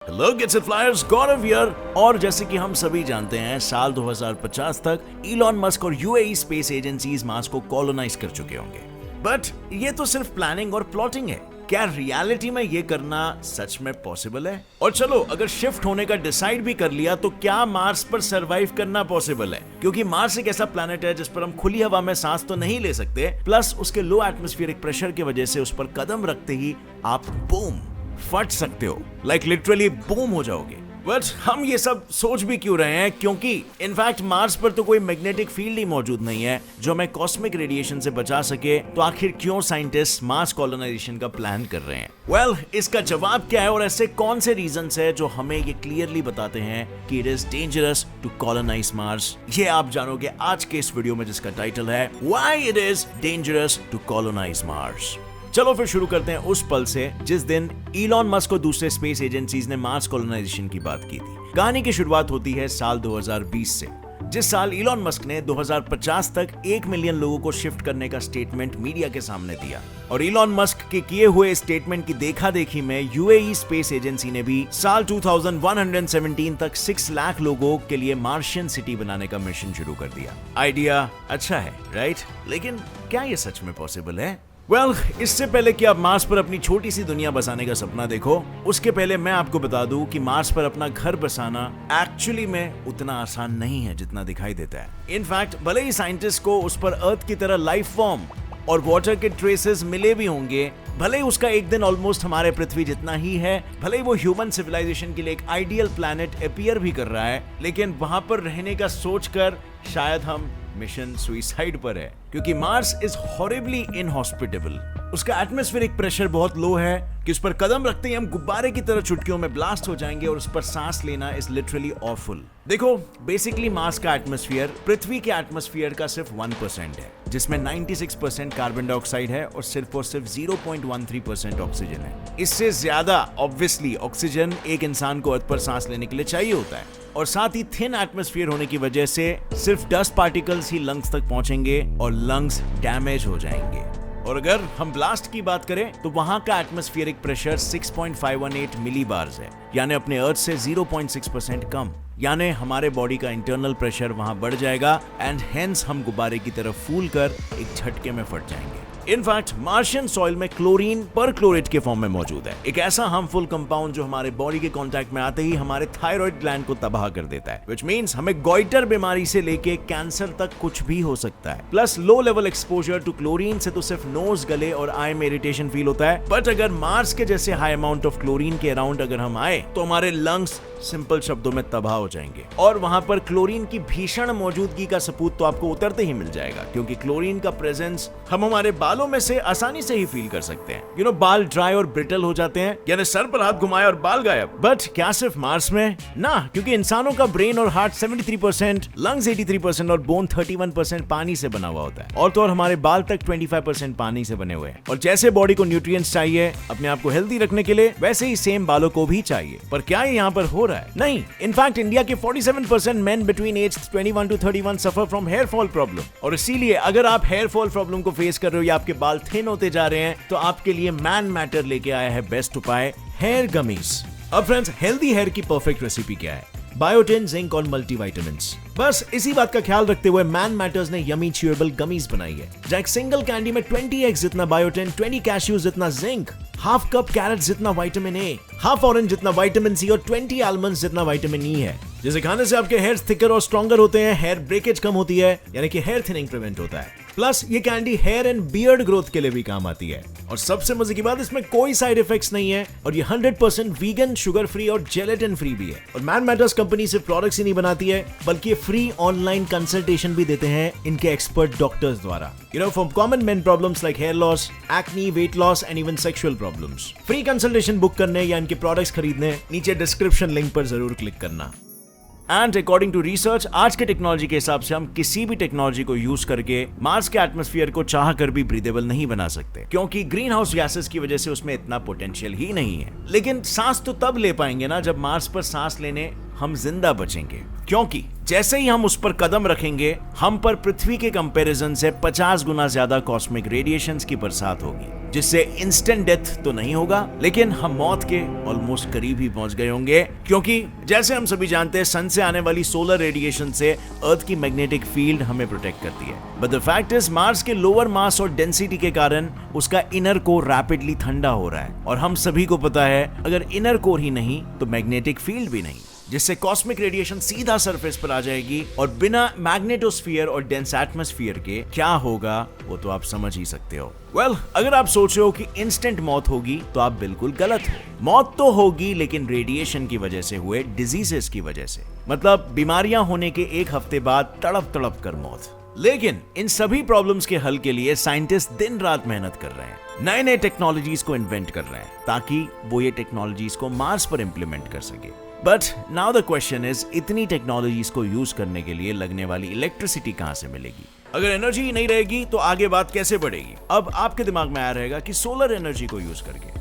Hello gates it flyers, Gaurav here. और जैसे कि हम सभी जानते हैं, साल 2050 तक इलॉन मस्क और यूएई स्पेस एजेंसीज मार्स को कॉलोनाइज कर चुके होंगे। बट ये तो सिर्फ प्लानिंग और प्लॉटिंग है। क्या रियलिटी में ये करना सच में पॉसिबल है? और चलो, अगर शिफ्ट होने का डिसाइड भी कर लिया तो क्या मार्स पर सरवाइव करना पॉसिबल है? क्योंकि मार्स एक ऐसा प्लैनेट है जिस पर हम खुली हवा में सांस तो नहीं ले सकते, प्लस उसके लो एटमॉस्फेरिक प्रेशर की वजह से उस पर कदम रखते ही आप बूम फट सकते हो, लाइक लिटरली बूम हो जाओगे। बट हम ये सब सोच भी क्यों रहे हैं? क्योंकि इनफैक्ट मार्स पर तो कोई मैग्नेटिक फील्ड ही मौजूद नहीं है जो हमें कॉस्मिक रेडिएशन से बचा सके। तो आखिर क्यों साइंटिस्ट मार्स कॉलोनाइजेशन का प्लान कर रहे हैं? वेल, इसका जवाब क्या है और ऐसे कौन से रीजंस है जो हमें ये क्लियरली बताते हैं कि it is dangerous to colonise Mars? ये आप जानोगे आज के इस वीडियो में, जिसका टाइटल है why it is dangerous to colonise Mars. चलो फिर शुरू करते हैं उस पल से जिस दिन इलॉन मस्क और दूसरे स्पेस एजेंसीज ने मार्स कॉलोनाइजेशन की बात की थी। कहानी की शुरुआत होती है साल 2020 से, जिस साल इलॉन मस्क ने 2050 तक 1 मिलियन लोगों को शिफ्ट करने का स्टेटमेंट मीडिया के सामने दिया। और इलॉन मस्क के किए हुए स्टेटमेंट की देखा देखी में यूएई स्पेस एजेंसी ने भी साल 2117 तक 6 लाख लोगों के लिए मार्शियन सिटी बनाने का मिशन शुरू कर दिया। आइडिया अच्छा है, राइट? लेकिन क्या ये सच में पॉसिबल है? वेल, इससे पहले कि आप मार्स पर अपनी छोटी सी दुनिया बसाने का सपना देखो, उसके पहले मैं आपको बता दूं कि मार्स पर अपना घर बसाना एक्चुअली में उतना आसान नहीं है जितना दिखाई देता है। इनफैक्ट भले ही साइंटिस्ट को उस पर अर्थ की तरह लाइफ फॉर्म और वाटर के ट्रेसेस मिले भी होंगे, भले ही उसका एक दिन ऑलमोस्ट हमारे पृथ्वी जितना ही है, भले ही वो ह्यूमन सिविलाइजेशन के लिए एक आइडियल प्लैनेट अपीयर भी कर रहा है, लेकिन वहां पर रहने का सोचकर शायद हम मिशन सुइसाइड पर है। क्योंकि मार्स इज हॉरिबली इनहॉस्पिटेबल। उसका एटमॉस्फेरिक प्रेशर बहुत लो है कि उस पर कदम रखते ही हम गुब्बारे की तरह चुटकियों में ब्लास्ट हो जाएंगे और उस पर सांस लेना इज लिटरली ऑफुल। देखो, बेसिकली मार्स का एटमॉस्फेयर पृथ्वी के एटमॉस्फेयर का सिर्फ 1% है, जिसमें 96% कार्बन डाइऑक्साइड है और सिर्फ 0.13% ऑक्सीजन है। इससे ज्यादा ऑब्वियसली ऑक्सीजन एक इंसान को अर्थ पर सांस लेने के लिए चाहिए होता है। और साथ ही थिन एटमॉस्फेयर होने की वजह से सिर्फ डस्ट पार्टिकल्स ही लंग्स तक पहुंचेंगे और लंग्स डैमेज हो जाएंगे। और अगर हम ब्लास्ट की बात करें तो वहां का एटमॉस्फेरिक प्रेशर 6.518 मिलीबार्स है, यानी अपने अर्थ से 0.6% कम। यानी हमारे बॉडी का इंटरनल प्रेशर वहां बढ़ जाएगा एंड हेंस हम गुब्बारे की तरफ फूल कर एक झटके में फट जाएंगे। इनफैक्ट मार्शियन सॉइल में क्लोरीन परक्लोरेट के फॉर्म में मौजूद है, एक ऐसा हार्मफुल कंपाउंड जो हमारे बॉडी के कांटेक्ट में आते ही हमारे थायराइड ग्लैंड को तबाह कर देता है, व्हिच मींस हमें गॉइटर बीमारी से लेके कैंसर तक कुछ भी हो सकता है। Plus low level exposure to chlorine से तो सिर्फ नोज, गले और आई में इरिटेशन फील होता है, बट अगर मार्स के जैसे हाई अमाउंट ऑफ क्लोरीन के अराउंड अगर हम आए तो हमारे लंग्स सिंपल शब्दों में तबाह हो जाएंगे। और वहां पर क्लोरीन की भीषण मौजूदगी का सबूत तो आपको उतरते ही मिल जाएगा, क्योंकि क्लोरीन का प्रेजेंस हम हमारे बालों में से आसानी से ही फील कर सकते हैं। बाल ड्राई और ब्रिटल हो जाते हैं, यानी सर पर हाथ घुमाए और बाल गायब। बट क्या सिर्फ मार्स में? ना, क्योंकि इंसानों का ब्रेन और हार्ट 73%, लंग्स 83% और बोन 31% पानी से बना हुआ होता है। और तो और हमारे बाल तक 25% पानी से बने हुए हैं। और जैसे बॉडी को न्यूट्रिएंट्स चाहिए अपने आप को हेल्दी रखने के लिए, वैसे ही सेम बालों को भी चाहिए। पर क्या ये यहाँ पर हो रहा है? नहीं। इनफैक्ट इंडिया के 47% men between age 21 to 31 suffer from hair fall problem. और इसीलिए अगर आप हेयर फॉल प्रॉब्लम को फेस कर रहे हो या आपके बाल थिन होते जा रहे हैं, तो आपके लिए मैन मैटर लेके आया है बेस्ट उपाय, हेयर गमीज। अब फ्रेंड्स, हेल्दी हेयर की परफेक्ट रेसिपी क्या है? बायोटिन, जिंक और मल्टीविटामिन्स। बस इसी बात का ख्याल रखते हुए मैन मैटर्स ने यमी च्यूएबल गमीज बनाई है, जहां एक सिंगल कैंडी में 20 एग्स जितना बायोटिन, 20 कैश्यूज जितना जिंक, हाफ कप कैरेट जितना विटामिन ए, हाफ ऑरेंज जितना विटामिन सी और 20 आलमंड्स जितना विटामिन ई है, जिसे खाने से आपके हेयर थिकर और स्ट्रॉन्गर होते हैं, हेयर ब्रेकेज कम होती है, यानी कि हेयर थिनिंग प्रिवेंट होता है। प्लस ये candy hair and beard growth के लिए भी काम आती है। और सबसे मजे की बात, इसमें कोई साइड इफेक्ट्स नहीं है और ये 100% वीगन, शुगर फ्री और जेलेटिन फ्री भी है। और मैन मैटर्स कंपनी सिर्फ प्रोडक्ट्स ही नहीं बनाती है, बल्कि ये फ्री ऑनलाइन कंसल्टेशन भी देते हैं इनके एक्सपर्ट डॉक्टर्स द्वारा, for common men problems like hair loss, acne, weight loss and even sexual problems. Free consultation book करने या इनके प्रोडक्ट्स खरीदने नीचे डिस्क्रिप्शन लिंक पर जरूर क्लिक करना। एंड अकॉर्डिंग टू रिसर्च, आज के टेक्नोलॉजी के हिसाब से हम किसी भी टेक्नोलॉजी को यूज करके मार्स के एटमॉस्फेयर को चाह कर भी ब्रीदेबल नहीं बना सकते, क्योंकि ग्रीन हाउस गैसेस की वजह से उसमें इतना पोटेंशियल ही नहीं है। लेकिन सांस तो तब ले पाएंगे ना जब मार्स पर सांस लेने हम जिंदा बचेंगे, क्योंकि जैसे ही हम उस पर कदम रखेंगे, हम पर पृथ्वी के कंपैरिजन से 50 गुना ज्यादा कॉस्मिक रेडिएशंस की बरसात होगी, जिससे इंस्टेंट डेथ तो नहीं होगा, लेकिन हम मौत के ऑलमोस्ट करीब ही पहुंच गए होंगे। क्योंकि जैसे हम सभी जानते हैं, सन से आने वाली सोलर रेडिएशन से अर्थ की मैग्नेटिक फील्ड हमें प्रोटेक्ट करती है। But the fact is, Mars के लोअर मास और डेंसिटी के कारण उसका इनर कोर रैपिडली ठंडा हो रहा है, और हम सभी को पता है अगर इनर कोर ही नहीं तो मैग्नेटिक फील्ड भी नहीं, जिससे कॉस्मिक रेडिएशन सीधा सरफेस पर आ जाएगी, और बिना मैग्नेटोस्फीयर और डेंस एटमॉस्फेयर के क्या होगा वो तो आप समझ ही सकते हो। अगर आप सोच रहे हो कि इंस्टेंट मौत होगी तो आप बिल्कुल गलत हो। मौत तो होगी, लेकिन रेडिएशन की वजह से हुए डिजीजेस की वजह से, मतलब बीमारियां होने के एक हफ्ते बाद तड़प तड़प कर मौत। लेकिन इन सभी प्रॉब्लम्स के हल के लिए साइंटिस्ट दिन रात मेहनत कर रहे हैं, नए नए टेक्नोलॉजीज को इन्वेंट कर रहे हैं, ताकि वो ये टेक्नोलॉजीज को मार्स पर इंप्लीमेंट कर सके। But now the question is, इतनी टेक्नोलॉजीज को यूज करने के लिए लगने वाली इलेक्ट्रिसिटी कहां से मिलेगी? अगर एनर्जी ही नहीं रहेगी तो आगे बात कैसे बढ़ेगी? अब आपके दिमाग में आया रहेगा कि सोलर एनर्जी को यूज करके।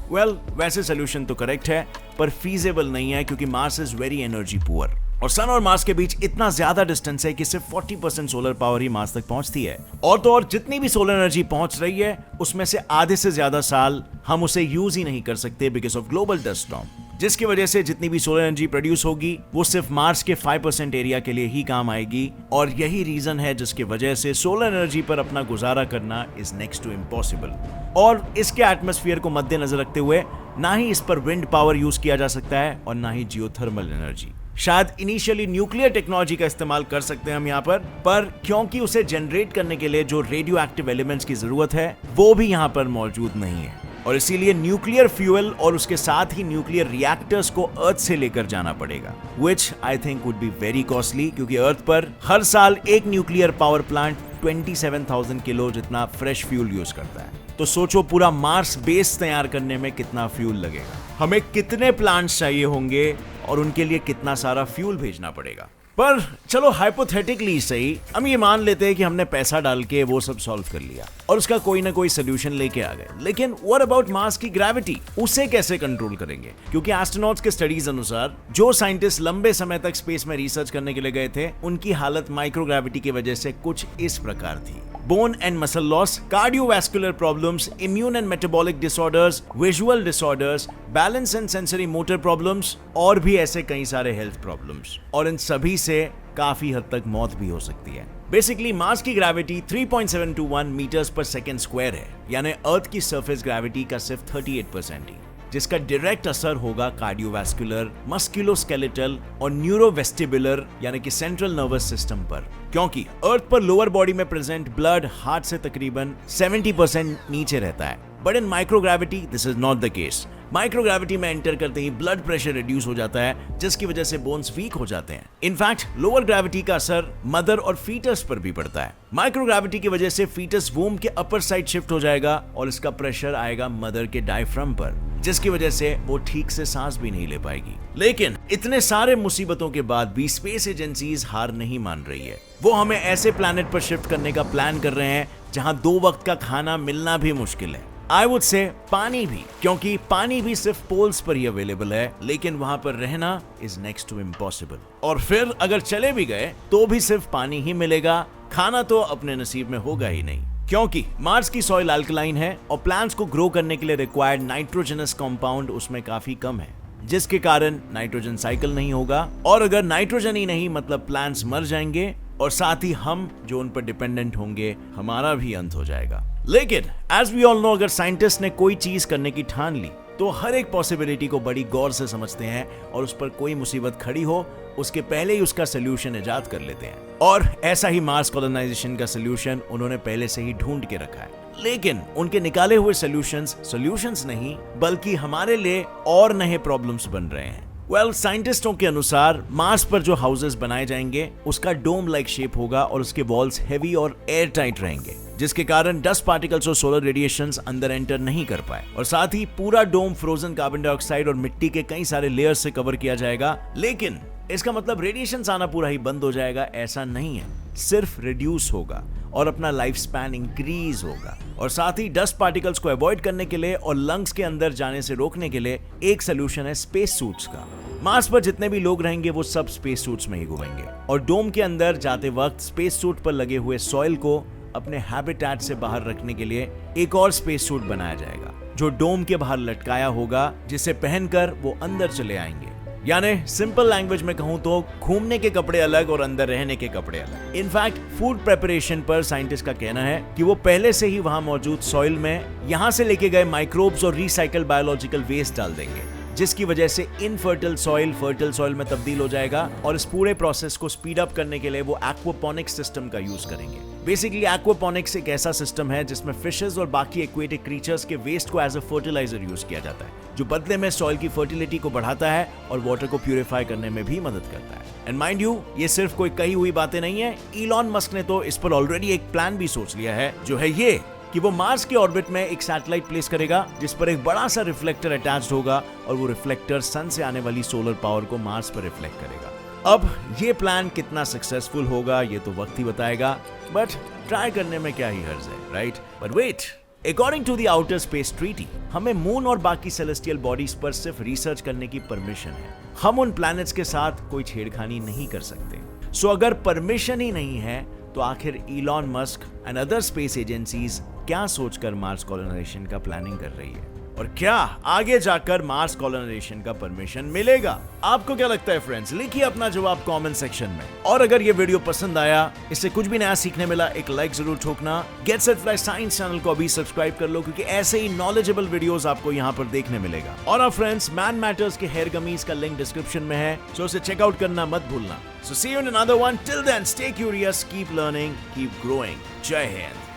वैसे सोल्यूशन तो करेक्ट है, पर फीजेबल नहीं है, क्योंकि Mars is very energy poor, और सन और मार्स के बीच इतना ज्यादा डिस्टेंस है कि सिर्फ 40% सोलर पावर ही मार्स तक पहुंचती है। और तो और जितनी भी सोलर एनर्जी पहुंच रही है, उसमें से आधे से ज्यादा साल हम उसे यूज ही नहीं कर सकते because of global dust storm, जिसकी वजह से जितनी भी सोलर एनर्जी प्रोड्यूस होगी वो सिर्फ मार्स के 5% एरिया के लिए ही काम आएगी। और यही रीजन है जिसकी वजह से सोलर एनर्जी पर अपना गुजारा करना इज नेक्स्ट टू इम्पॉसिबल। और इसके एटमॉस्फेयर को मद्देनजर रखते हुए ना ही इस पर विंड पावर यूज किया जा सकता है और ना ही जियोथर्मल एनर्जी। शायद इनिशियली न्यूक्लियर टेक्नोलॉजी का इस्तेमाल कर सकते हैं हम यहाँ पर क्योंकि उसे जनरेट करने के लिए जो रेडियो एक्टिव एलिमेंट्स की जरूरत है वो भी यहाँ पर मौजूद नहीं है, और इसीलिए न्यूक्लियर फ्यूल और उसके साथ ही न्यूक्लियर रिएक्टर्स को अर्थ से लेकर जाना पड़ेगा, which I think would be very costly, क्योंकि अर्थ पर हर साल एक न्यूक्लियर पावर प्लांट 27,000 किलो जितना फ्रेश फ्यूल यूज करता है। तो सोचो पूरा मार्स बेस तैयार करने में कितना फ्यूल लगेगा, हमें कितने प्लांट्स चाहिए होंगे और उनके लिए कितना सारा फ्यूल भेजना पड़ेगा। पर चलो हाइपोथेटिकली सही, हम ये मान लेते हैं कि हमने पैसा डाल के वो सब सॉल्व कर लिया और उसका कोई ना कोई सोल्यूशन लेके आ गए, लेकिन व्हाट अबाउट मार्स की ग्रेविटी? उसे कैसे कंट्रोल करेंगे? क्योंकि एस्ट्रोनॉट्स के स्टडीज अनुसार जो साइंटिस्ट लंबे समय तक स्पेस में रिसर्च करने के लिए गए थे, उनकी हालत माइक्रोग्रेविटी की वजह से कुछ इस प्रकार थी: bone and muscle loss, cardiovascular problems, immune and metabolic disorders, visual disorders, balance and sensory motor problems, और भी ऐसे कई सारे हेल्थ प्रॉब्लम्स, और इन सभी से काफी हद तक मौत भी हो सकती है। बेसिकली मार्स की ग्रेविटी 3.721 मीटर्स पर सेकेंड स्क्वायर है, यानी अर्थ की सरफेस ग्रेविटी का सिर्फ 38% ही, जिसका डायरेक्ट असर होगा कार्डियोवैस्कुलर, मस्कुलोस्केलेटल और न्यूरोवेस्टिबुलर यानी कि सेंट्रल नर्वस सिस्टम पर, क्योंकि अर्थ पर लोअर बॉडी में प्रेजेंट ब्लड हार्ट से तकरीबन 70% नीचे रहता है। But in microgravity this is not the case. Microgravity में एंटर करते ही ब्लड प्रेशर रिड्यूस हो जाता है, जिसकी वजह से बोन्स वीक हो जाते हैं। इनफैक्ट लोअर ग्रेविटी का असर मदर और फीटस पर भी पड़ता है। माइक्रोग्रेविटी की वजह से फीटस वूम के अपर साइड शिफ्ट हो जाएगा और इसका प्रेशर आएगा मदर के डायफ्राम पर, जिसकी वजह से वो ठीक से सांस भी नहीं ले पाएगी। लेकिन इतने सारे मुसीबतों के बाद भी स्पेस एजेंसीज हार नहीं मान रही है। वो हमें ऐसे प्लैनेट पर शिफ्ट करने का प्लान कर रहे हैं जहां 2 वक्त का खाना मिलना भी मुश्किल है। आई वुड से पानी भी, क्योंकि पानी भी सिर्फ पोल्स पर ही अवेलेबल है, लेकिन वहां पर रहना इज नेक्स्ट टू इम्पॉसिबल। और फिर अगर चले भी गए तो भी सिर्फ पानी ही मिलेगा, खाना तो अपने नसीब में होगा ही नहीं, क्योंकि मार्स की सॉइल अल्कलाइन है और प्लांट्स को ग्रो करने के लिए रिक्वायर्ड नाइट्रोजनस कंपाउंड उसमें काफी कम है, जिसके कारण नाइट्रोजन साइकिल नहीं होगा, और अगर नाइट्रोजन ही नहीं मतलब प्लांट्स मर जाएंगे, और साथ ही हम जो उन पर डिपेंडेंट होंगे, हमारा भी अंत हो जाएगा। लेकिन एज वी ऑल नो, अगर साइंटिस्ट ने कोई चीज करने की ठान ली तो हर एक पॉसिबिलिटी को बड़ी गौर से समझते हैं, और उस पर कोई मुसीबत खड़ी हो उसके पहले ही उसका सोल्यूशन इजाद कर लेते हैं। और ऐसा ही मार्स कॉलोनाइजेशन का सोल्यूशन उन्होंने पहले से ही ढूंढ के रखा है। लेकिन उनके निकाले हुए सोल्यूशंस नहीं, बल्कि हमारे लिए और नए प्रॉब्लम्स बन रहे हैं। साइंटिस्टों के अनुसार मार्स पर जो हाउसेस बनाए जाएंगे उसका डोम लाइक शेप होगा और उसके वॉल्स हेवी और एयर टाइट रहेंगे, जिसके कारण डस्ट पार्टिकल्स और सोलर रेडिएशंस अंदर एंटर नहीं कर पाए, और साथ ही पूरा डोम फ्रोजन कार्बन डाइऑक्साइड और मिट्टी के कई सारे लेयर्स से कवर किया जाएगा। लेकिन इसका मतलब रेडिएशंस आना पूरा ही बंद हो जाएगा, ऐसा नहीं है, सिर्फ रिड्यूस होगा। और अपना लाइफ स्पैन इंक्रीज होगा। और साथ ही डस्ट पार्टिकल्स को अवॉइड करने के लिए और लंग्स के अंदर जाने से रोकने के लिए एक सोल्यूशन है स्पेस सूट्स का। मार्स पर जितने भी लोग रहेंगे वो सब स्पेस सूट्स में ही घूमेंगे और डोम के अंदर जाते वक्त स्पेस सूट पर लगे हुए सॉइल को अपने हैबिटेट से बाहर रखने के लिए एक और स्पेस सूट बनाया जाएगा जो डोम के बाहर लटकाया होगा, जिसे पहनकर वो अंदर चले आएंगे। यानी सिंपल लैंग्वेज में कहूं तो घूमने के कपड़े अलग और अंदर रहने के कपड़े अलग। इनफैक्ट फूड प्रिपरेशन पर साइंटिस्ट का कहना है कि वो पहले से ही वहां मौजूद सॉइल में यहां से लेके गए माइक्रोब्स और रिसाइकल बायोलॉजिकल वेस्ट डाल देंगे, जिसकी वजह से इनफर्टाइल सॉइल फर्टाइल सॉइल में तब्दील हो जाएगा। और इस पूरे प्रोसेस को स्पीड अप करने के लिए वो एक्वापोनिक्स सिस्टम का यूज करेंगे। बेसिकली एक्वापोनिक्स एक ऐसा सिस्टम है जिसमें फिशेस और बाकी एक्वेटिक क्रीचर्स के वेस्ट को एज अ फर्टिलाइजर यूज किया जाता है, जो बदले में सॉइल की फर्टिलिटी को बढ़ाता है और वाटर को प्यूरिफाई करने में भी मदद करता है। एंड माइंड यू, ये सिर्फ कोई कही हुई बातें नहीं है। इलॉन मस्क ने तो इस पर ऑलरेडी एक प्लान भी सोच लिया है, जो है ये कि वो मार्स के ऑर्बिट में एक सैटेलाइट प्लेस करेगा जिस पर एक बड़ा सा रिफ्लेक्टर अटैच्ड होगा और वो रिफ्लेक्टर सन से आने वाली सोलर पावर को मार्स पर रिफ्लेक्ट करेगा। अब ये प्लान कितना सक्सेसफुल होगा ये तो वक्त ही बताएगा, बट ट्राई करने में क्या ही हर्ज है, right? But wait, according to the outer space treaty हमें मून और बाकी सेलेस्टियल बॉडीज पर सिर्फ रिसर्च करने की परमिशन है। हम उन प्लैनेट्स के साथ कोई छेड़खानी नहीं कर सकते। सो अगर परमिशन ही नहीं है तो आखिर Elon Musk and other space agencies क्या सोचकर मार्स कॉलोनाइजेशन का प्लानिंग कर रही है, और क्या आगे जाकर मार्स कॉलोनाइजेशन का परमिशन मिलेगा? आपको क्या लगता है फ्रेंड्स? लिखिए अपना जवाब कमेंट सेक्शन में। और अगर ये वीडियो पसंद आया, इससे कुछ भी नया सीखने मिला, एक लाइक जरूर ठोकना। Get set fly science channel को अभी सब्सक्राइब कर लो, क्योंकि ऐसे ही नॉलेजेबल वीडियोस आपको यहाँ पर देखने मिलेगा। और अब फ्रेंड्स, मैन मैटर्स के हेयर गमीज का लिंक डिस्क्रिप्शन में है, सो उसे चेकआउट करना मत भूलना। So see you in another one. Till then, stay curious, keep learning, keep growing. Jai Hind.